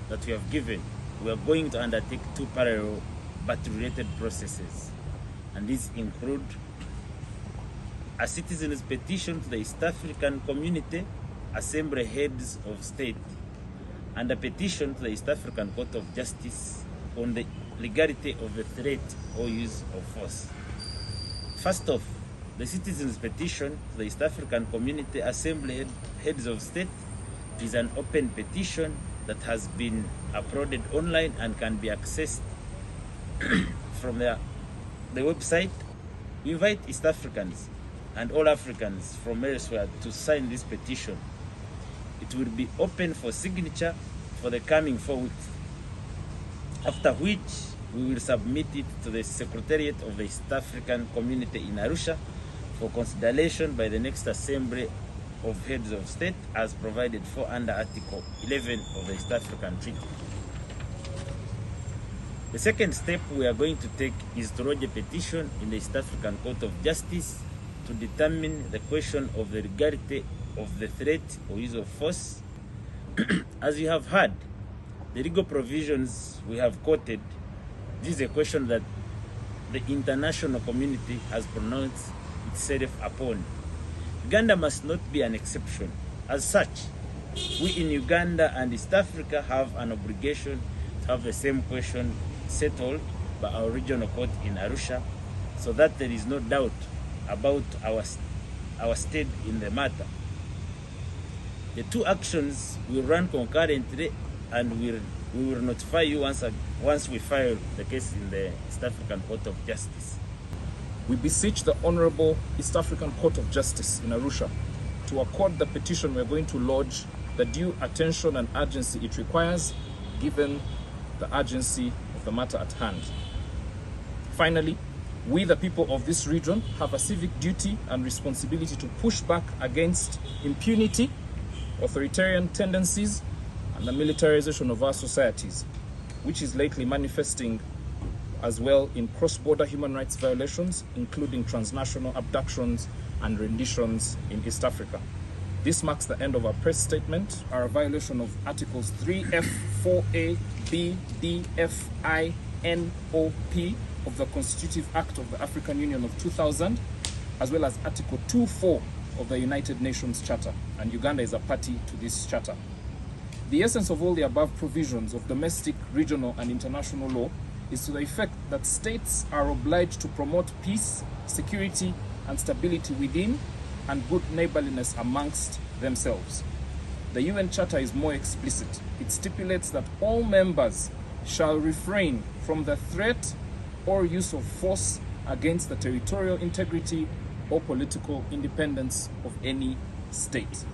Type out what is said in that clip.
that we have given, we are going to undertake two parallel but related processes. And these include a citizens' petition to the East African Community Assembly Heads of State and a petition to the East African Court of Justice on the legality of the threat or use of force. First off, the citizens' petition to the East African Community Assembly Heads of State is an open petition that has been uploaded online and can be accessed from the website. We invite East Africans and all Africans from elsewhere to sign this petition. It will be open for signature for the coming 4 weeks, after which we will submit it to the Secretariat of the East African Community in Arusha for consideration by the next Assembly of Heads of State as provided for under Article 11 of the East African Treaty. The second step we are going to take is to lodge a petition in the East African Court of Justice to determine the question of the legality of the threat or use of force. As you have heard, the legal provisions we have quoted, this is a question that the international community has pronounced itself upon. Uganda must not be an exception. As such, we in Uganda and East Africa have an obligation to have the same question settled by our regional court in Arusha, so that there is no doubt about our state in the matter. The two actions will run concurrently, and we will notify you once we file the case in the East African Court of Justice. We beseech the Honorable East African Court of Justice in Arusha to accord the petition we are going to lodge the due attention and urgency it requires, given the urgency of the matter at hand. Finally, we, the people of this region, have a civic duty and responsibility to push back against impunity, authoritarian tendencies, and the militarization of our societies, which is lately manifesting as well in cross-border human rights violations, including transnational abductions and renditions in East Africa. This marks the end of our press statement. Our violation of Articles 3F, 4A, B, D, F, I, N, O, P of the Constitutive Act of the African Union of 2000, as well as Article 2.4 of the United Nations Charter, and Uganda is a party to this charter. The essence of all the above provisions of domestic, regional, and international law is to the effect that states are obliged to promote peace, security, and stability within, and good neighborliness amongst themselves. The UN Charter is more explicit. It stipulates that all members shall refrain from the threat or use of force against the territorial integrity or political independence of any state.